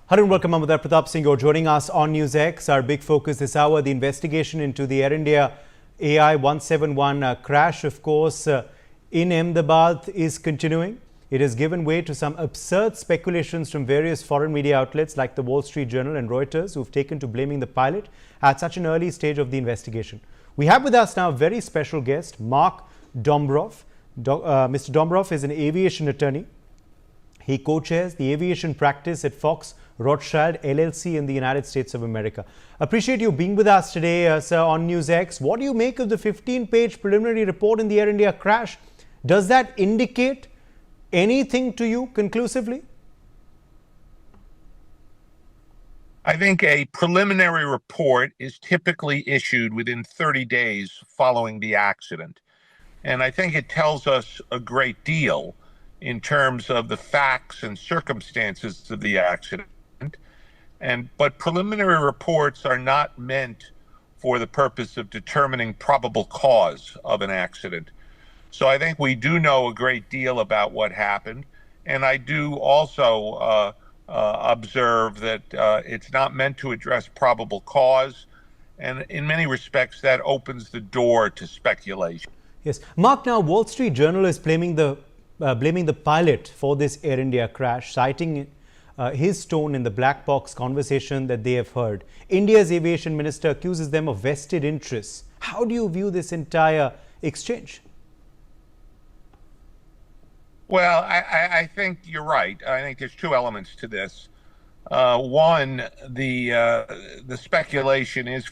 Hello and welcome. Ahmedabad Pratap Singh. You're joining us on News X. Our big focus this hour, the investigation into the Air India AI171 crash, of course, in Ahmedabad is continuing. It has given way to some absurd speculations from various foreign media outlets like the Wall Street Journal and Reuters, who've taken to blaming the pilot at such an early stage of the investigation. We have with us now a very special guest, Mark Dombroff. Mr. Dombroff is an aviation attorney. He co-chairs the aviation practice at Fox Rothschild LLC in the United States of America. Appreciate you being with us today, sir, on News X. What do you make of the 15-page preliminary report in the Air India crash? Does that indicate anything to you conclusively? I think a preliminary report is typically issued within 30 days following the accident. And I think it tells us a great deal in terms of the facts and circumstances of the accident. But preliminary reports are not meant for the purpose of determining probable cause of an accident. So I think we do know a great deal about what happened. And I do also observe that it's not meant to address probable cause. And in many respects, that opens the door to speculation. Yes. Mark, now Wall Street Journal is blaming the pilot for this Air India crash, citing his tone in the black box conversation that they have heard. India's aviation minister accuses them of vested interests. How do you view this entire exchange? Well, I think you're right. I think there's two elements to this. One, the speculation is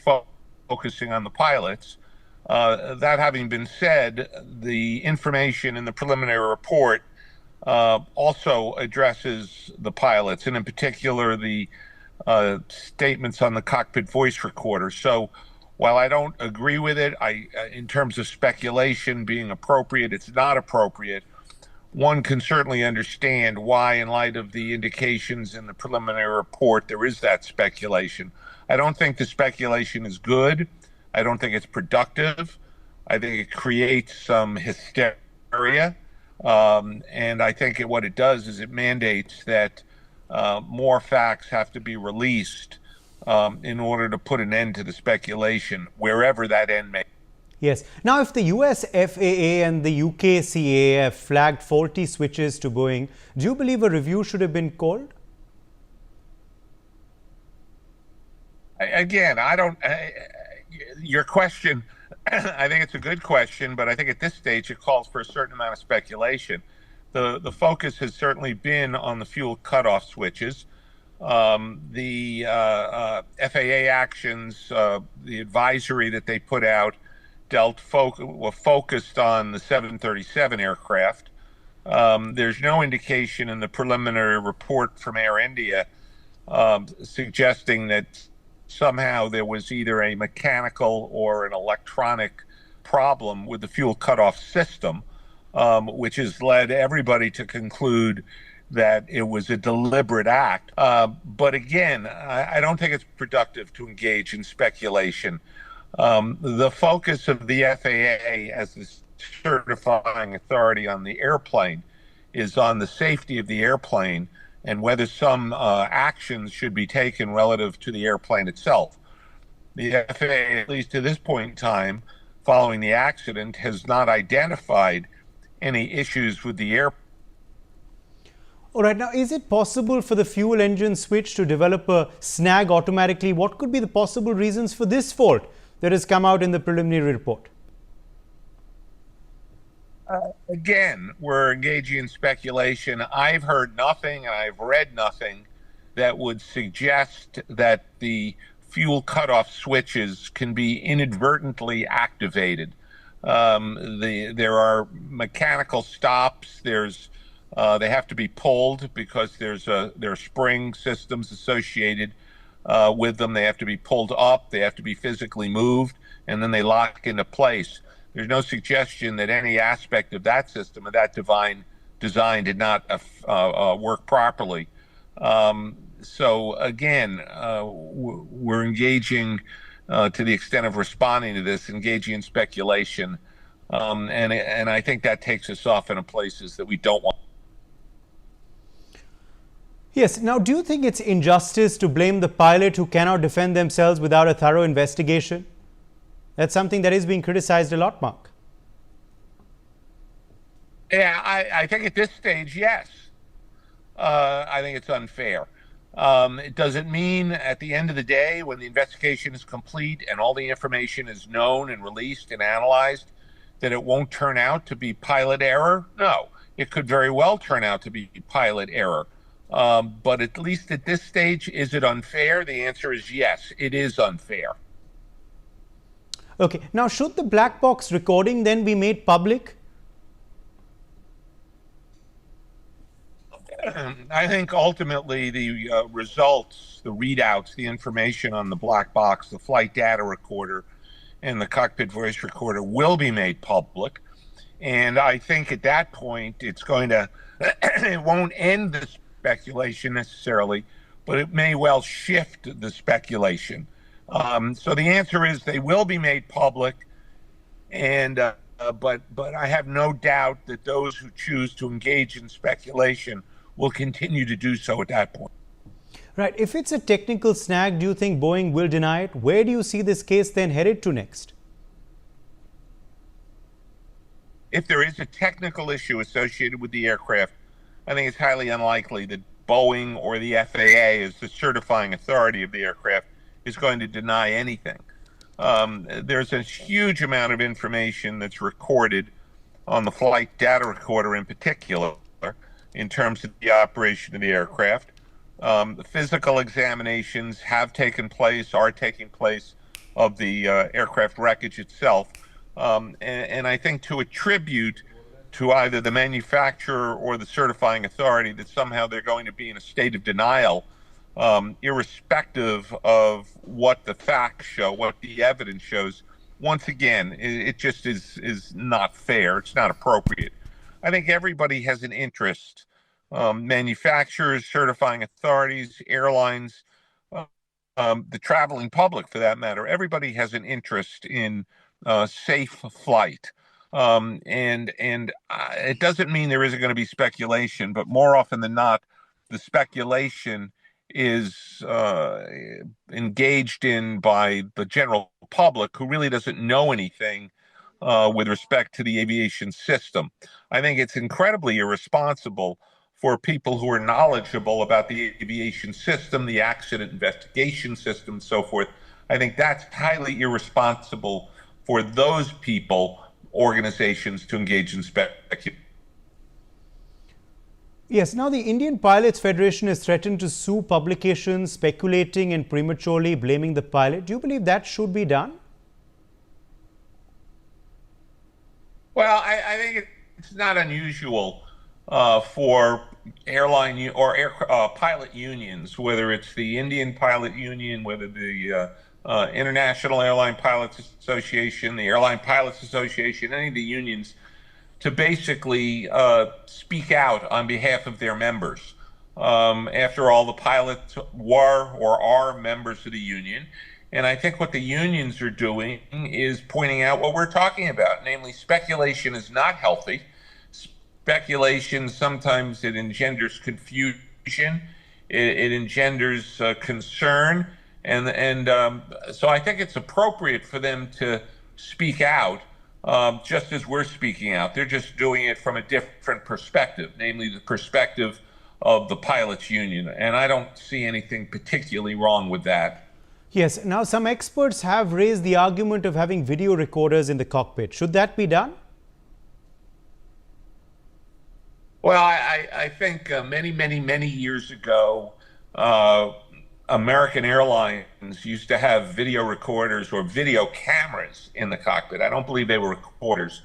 focusing on the pilots. That having been said, the information in the preliminary report also addresses the pilots, and in particular the statements on the cockpit voice recorder. So while I don't agree with it, in terms of speculation being appropriate, it's not appropriate. One can certainly understand why, in light of the indications in the preliminary report, there is that speculation. I don't think the speculation is good. I don't think it's productive. I think it creates some hysteria. And I think what it does is it mandates that more facts have to be released in order to put an end to the speculation, wherever that end may be. Yes. Now, if the US FAA and the UK CAA have flagged faulty switches to Boeing, do you believe a review should have been called? Again, your question, I think it's a good question, but I think at this stage it calls for a certain amount of speculation. The focus has certainly been on the fuel cutoff switches. The FAA actions, the advisory that they put out, were focused on the 737 aircraft. There's no indication in the preliminary report from Air India suggesting that somehow there was either a mechanical or an electronic problem with the fuel cutoff system, which has led everybody to conclude that it was a deliberate act. But again, I don't think it's productive to engage in speculation. The focus of the FAA as the certifying authority on the airplane is on the safety of the airplane and whether some actions should be taken relative to the airplane itself. The FAA, at least to this point in time, following the accident, has not identified any issues with the airplane. All right. Now, is it possible for the fuel engine switch to develop a snag automatically? What could be the possible reasons for this fault that has come out in the preliminary report? Again, we're engaging in speculation. I've heard nothing and I've read nothing that would suggest that the fuel cutoff switches can be inadvertently activated. There are mechanical stops. They have to be pulled because there are spring systems associated with them. They have to be pulled up. They have to be physically moved, and then they lock into place. There's no suggestion that any aspect of that system, of that design, did not work properly. So again, we're engaging, to the extent of responding to this, engaging in speculation, and I think that takes us off into places that we don't want. Yes. Now, do you think it's injustice to blame the pilot who cannot defend themselves without a thorough investigation? That's something that is being criticized a lot, Mark. Yeah, I think at this stage, yes. I think it's unfair. It doesn't mean at the end of the day, when the investigation is complete and all the information is known and released and analyzed, that it won't turn out to be pilot error. No, it could very well turn out to be pilot error. But at least at this stage, is it unfair? The answer is yes, it is unfair. Okay. Now, should the black box recording then be made public? I think ultimately the results, the readouts, the information on the black box, the flight data recorder, and the cockpit voice recorder will be made public. And I think at that point, it's going to, it won't end the speculation necessarily, but it may well shift the speculation. So the answer is they will be made public. And but I have no doubt that those who choose to engage in speculation will continue to do so at that point. Right. If it's a technical snag, do you think Boeing will deny it? Where do you see this case then headed to next? If there is a technical issue associated with the aircraft, I think it's highly unlikely that Boeing or the FAA, as the certifying authority of the aircraft, is going to deny anything. There's a huge amount of information that's recorded on the flight data recorder in particular, in terms of the operation of the aircraft. The physical examinations have taken place, are taking place, of the aircraft wreckage itself. And I think to attribute to either the manufacturer or the certifying authority that somehow they're going to be in a state of denial, irrespective of what the facts show, what the evidence shows, once again, it just is not fair. It's not appropriate. I think everybody has an interest, manufacturers, certifying authorities, airlines, the traveling public for that matter. Everybody has an interest in safe flight. And it doesn't mean there isn't going to be speculation, but more often than not, the speculation is engaged in by the general public who really doesn't know anything with respect to the aviation system. I think it's incredibly irresponsible for people who are knowledgeable about the aviation system, the accident investigation system, and so forth. I think that's highly irresponsible for those people, organizations, to engage in speculation. Yes. Now, the Indian Pilots Federation has threatened to sue publications speculating and prematurely blaming the pilot. Do you believe that should be done? Well, I think it's not unusual for airline or pilot unions, whether it's the Indian Pilot Union, whether the International Airline Pilots Association, the Airline Pilots Association, any of the unions, to basically speak out on behalf of their members. After all, the pilots were or are members of the union. And I think what the unions are doing is pointing out what we're talking about, namely speculation is not healthy. Speculation, sometimes it engenders confusion, it engenders concern. And so I think it's appropriate for them to speak out, just as we're speaking out. They're just doing it from a different perspective, namely the perspective of the pilots union. And I don't see anything particularly wrong with that. Yes. Now, some experts have raised the argument of having video recorders in the cockpit. Should that be done? Well, I think many years ago, American Airlines used to have video recorders or video cameras in the cockpit. I don't believe they were recorders.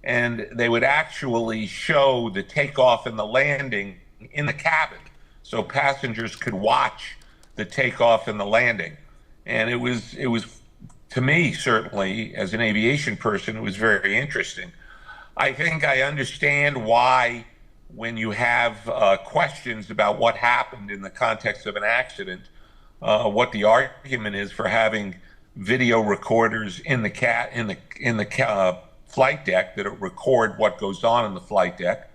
And they would actually show the takeoff and the landing in the cabin, so passengers could watch the takeoff and the landing. And it was to me, certainly as an aviation person, it was very interesting. I think I understand why, when you have questions about what happened in the context of an accident, what the argument is for having video recorders in the flight deck that record what goes on in the flight deck.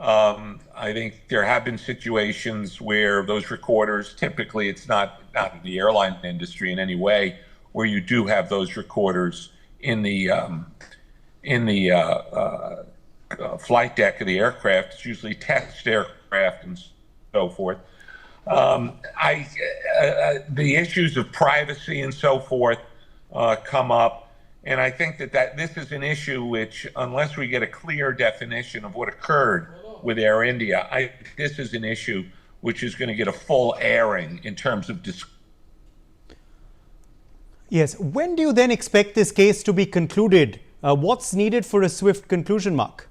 I think there have been situations where those recorders, typically it's not in the airline industry in any way, where you do have those recorders in the flight deck of the aircraft. It's usually test aircraft and so forth. The issues of privacy and so forth come up, and I think that this is an issue which, unless we get a clear definition of what occurred with Air India, this is an issue which is going to get a full airing in terms of Yes. When do you then expect this case to be concluded? What's needed for a swift conclusion, Mark?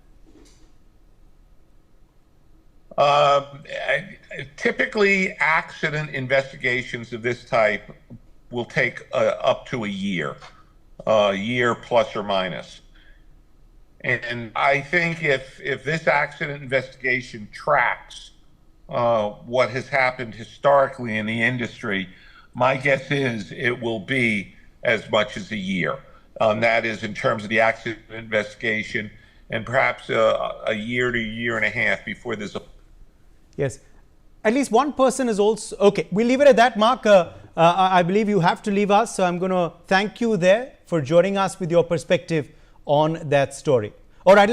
Typically, accident investigations of this type will take up to a year plus or minus. And I think if this accident investigation tracks what has happened historically in the industry, my guess is it will be as much as a year. That is in terms of the accident investigation, and perhaps a year to a year and a half before there's a... Yes. At least one person is also... Okay, we'll leave it at that, Mark. I believe you have to leave us, so I'm going to thank you there for joining us with your perspective on that story. All right.